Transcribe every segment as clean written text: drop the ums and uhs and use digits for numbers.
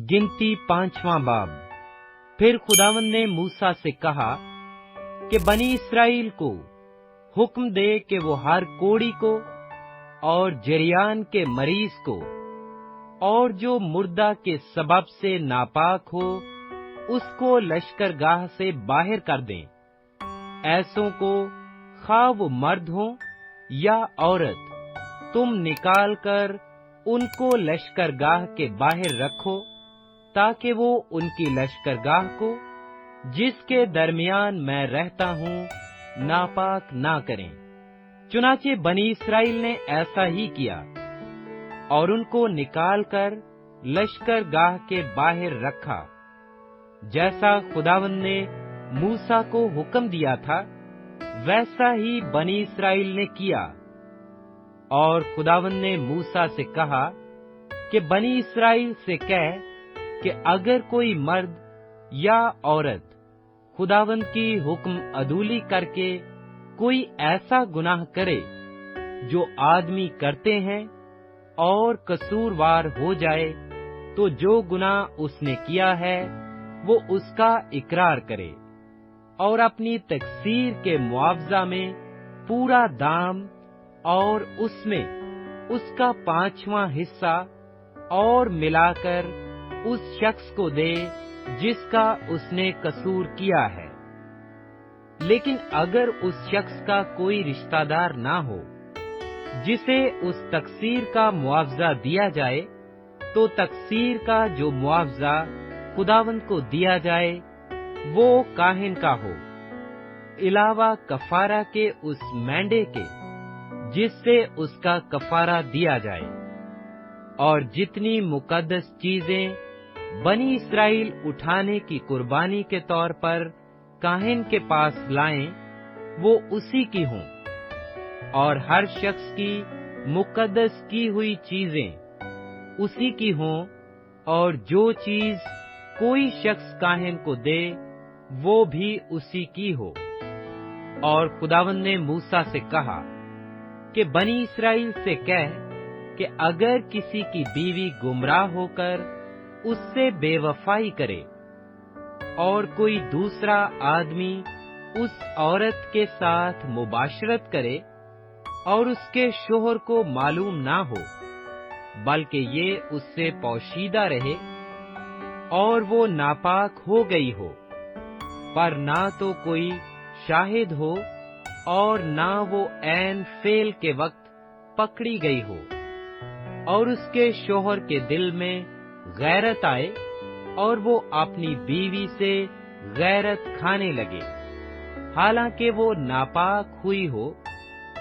गिनती 5वां बाब। फिर खुदावंद ने मूसा से कहा कि बनी इस्राएल को हुक्म दे कि वो हर कोढ़ी को और जरियान के मरीज को और जो मुर्दा के सबब से नापाक हो उसको लश्करगाह से बाहर कर दें। ऐसों को खा वो मर्द हो या औरत, तुम निकाल कर उनको लश्करगाह के बाहर रखो, ताकि वो उनकी लश्करगाह को, जिसके दरमियान मैं रहता हूँ, नापाक ना करें। चुनाचे बनी इस्राएल ने ऐसा ही किया और उनको निकाल कर लश्करगाह के बाहर रखा, जैसा खुदावंद ने मूसा को हुक्म दिया था, वैसा ही बनी इस्राएल ने किया। और खुदावंद ने मूसा से कहा कि बनी इस्राएल से कह कि अगर कोई मर्द या औरत खुदावंद की हुक्म अदूली करके कोई ऐसा गुनाह करे जो आदमी करते हैं और कसूरवार हो जाए, तो जो गुनाह उसने किया है वो उसका इकरार करे और अपनी तकसीर के मुआवजा में पूरा दाम और उसमें उसका 5वां हिस्सा और मिलाकर उस शख्स को दे जिसका उसने कसूर किया है। लेकिन अगर उस शख्स का कोई रिश्तेदार ना हो जिसे उस तकसीर का मुआवजा दिया जाए, तो तकसीर का जो मुआवजा खुदावंद को दिया जाए वो काहिन का हो, इलावा कफारा के उस मेंढे के जिससे उसका कफारा दिया जाए। और जितनी मुकद्दस चीजें बनी इस्राएल उठाने की कुर्बानी के तौर पर काहिन के पास लाएं, वो उसी की हों। और हर शख्स की मुकद्दस की हुई चीजें उसी की हों, और जो चीज कोई शख्स काहिन को दे वो भी उसी की हो। और खुदावंद ने मूसा से कहा कि बनी इस्राएल से कह कि अगर किसी की बीवी गुमराह होकर उससे बेवफाई करे और कोई दूसरा आदमी उस औरत के साथ मुबाशरत करे और उसके शोहर को मालूम ना हो, बल्कि ये उससे पोशीदा रहे और वो नापाक हो गई हो, पर ना तो कोई शाहिद हो और ना वो ऐन फेल के वक्त पकड़ी गई हो, और उसके शोहर के दिल में गैरत आए और वो अपनी बीवी से गैरत खाने लगे, हालांकि वो नापाक हुई हो,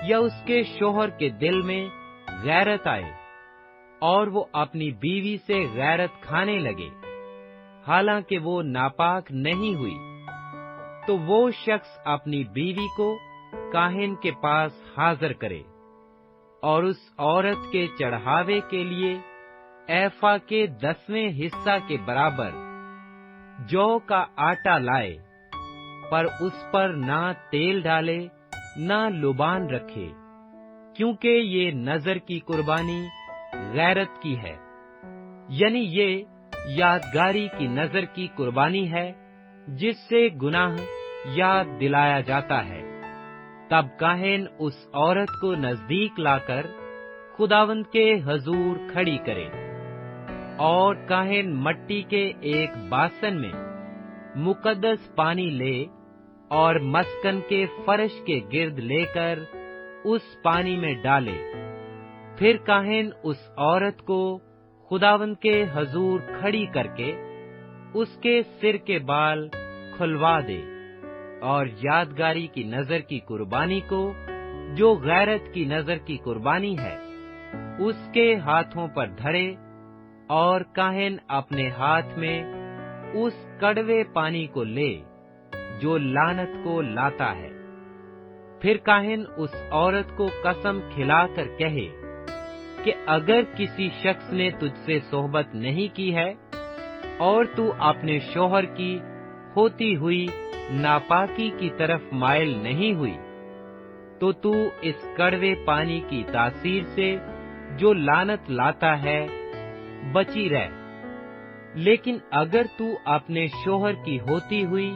या उसके शोहर के दिल में गैरत आए और वो अपनी बीवी से गैरत खाने लगे, हालांकि वो नापाक नहीं हुई, तो वो शख्स अपनी बीवी को काहिन के पास हाजिर करे और उस औरत के चढ़ावे के लिए एफा के 10वें हिस्सा के बराबर जौ का आटा लाए, पर उस पर ना तेल डाले ना लुबान रखे, क्योंकि ये नजर की कुर्बानी गैरत की है, यानी ये यादगारी की नजर की कुर्बानी है जिससे गुनाह याद दिलाया जाता है। तब काहिन उस औरत को नजदीक लाकर खुदावंद के हजूर खड़ी करे, और काहिन मट्टी के एक बासन में मुकद्दस पानी ले और मस्कन के फर्श के गिर्द लेकर उस पानी में डाले। फिर काहिन उस औरत को खुदावंद के हजूर खड़ी करके उसके सिर के बाल खुलवा दे और यादगारी की नजर की कुर्बानी को, जो गैरत की नजर की कुर्बानी है, उसके हाथों पर धरे, और काहिन अपने हाथ में उस कड़वे पानी को ले जो लानत को लाता है। फिर काहिन उस औरत को कसम खिलाकर कहे कि अगर किसी शख्स ने तुझसे सोहबत नहीं की है और तू अपने शोहर की होती हुई नापाकी की तरफ माइल नहीं हुई, तो तू इस कड़वे पानी की तासीर से जो लानत लाता है बची रह। लेकिन अगर तू अपने शोहर की होती हुई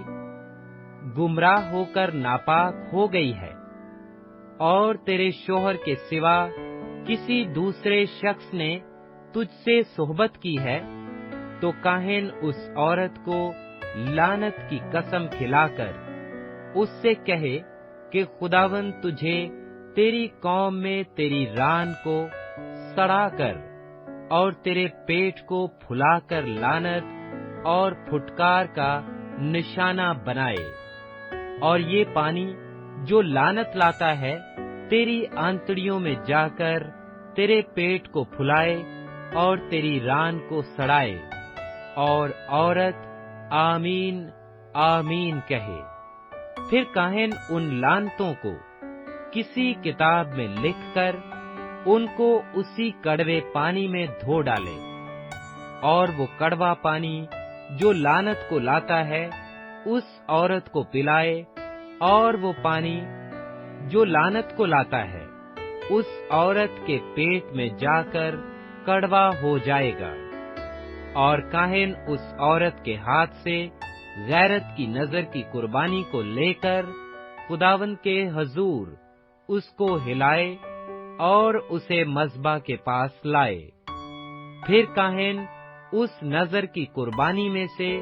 गुमराह होकर नापाक हो गई है और तेरे शोहर के सिवा किसी दूसरे शख्स ने तुझसे सोहबत की है, तो काहिन उस औरत को लानत की कसम खिलाकर उससे कहे कि खुदावंद तुझे तेरी कौम में तेरी रान को सड़ाकर और तेरे पेट को फुलाकर लानत और फुटकार का निशाना बनाए, और ये पानी जो लानत लाता है तेरी आंतड़ियों में जाकर तेरे पेट को फुलाए और तेरी रान को सड़ाए। और औरत आमीन आमीन कहे। फिर काहिन उन लानतों को किसी किताब में लिखकर उनको उसी कड़वे पानी में धो डाले, और वो कड़वा पानी जो लानत को लाता है उस औरत को पिलाए, और वो पानी जो लानत को लाता है उस औरत के पेट में जाकर कड़वा हो जाएगा। और काहिन उस औरत के हाथ से गैरत की नजर की कुर्बानी को लेकर खुदावंद के हजूर उसको हिलाए और उसे मज़बा के पास लाए। फिर काहिन उस नजर की कुर्बानी में से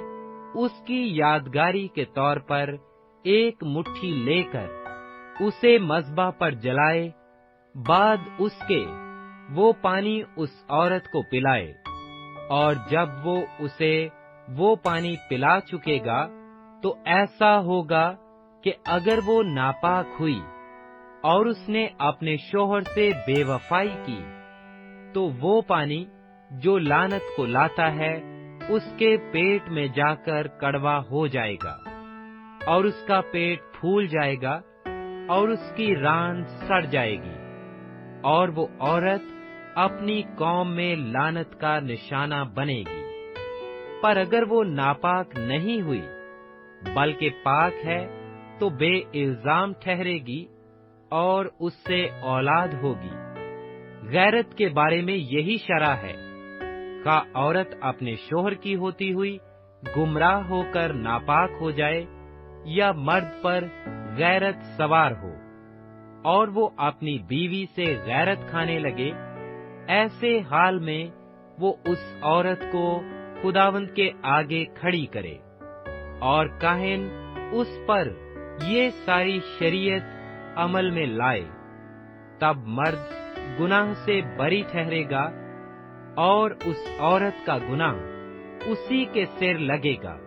उसकी यादगारी के तौर पर एक मुट्ठी लेकर उसे मज़बा पर जलाए, बाद उसके वो पानी उस औरत को पिलाए। और जब वो उसे वो पानी पिला चुकेगा तो ऐसा होगा कि अगर वो नापाक हुई और उसने अपने शोहर से बेवफाई की, तो वो पानी जो लानत को लाता है उसके पेट में जाकर कड़वा हो जाएगा, और उसका पेट फूल जाएगा और उसकी रान सड़ जाएगी, और वो औरत अपनी कौम में लानत का निशाना बनेगी। पर अगर वो नापाक नहीं हुई बल्कि पाक है, तो बेइल्जाम ठहरेगी और उससे औलाद होगी। गैरत के बारे में यही शरह है, का औरत अपने शोहर की होती हुई गुमराह होकर नापाक हो जाए, या मर्द पर गैरत सवार हो और वो अपनी बीवी से गैरत खाने लगे, ऐसे हाल में वो उस औरत को खुदावंद के आगे खड़ी करे, और काहिन उस पर ये सारी शरीयत अमल में लाए। तब मर्द गुनाह से बरी ठहरेगा और उस औरत का गुनाह उसी के सिर लगेगा।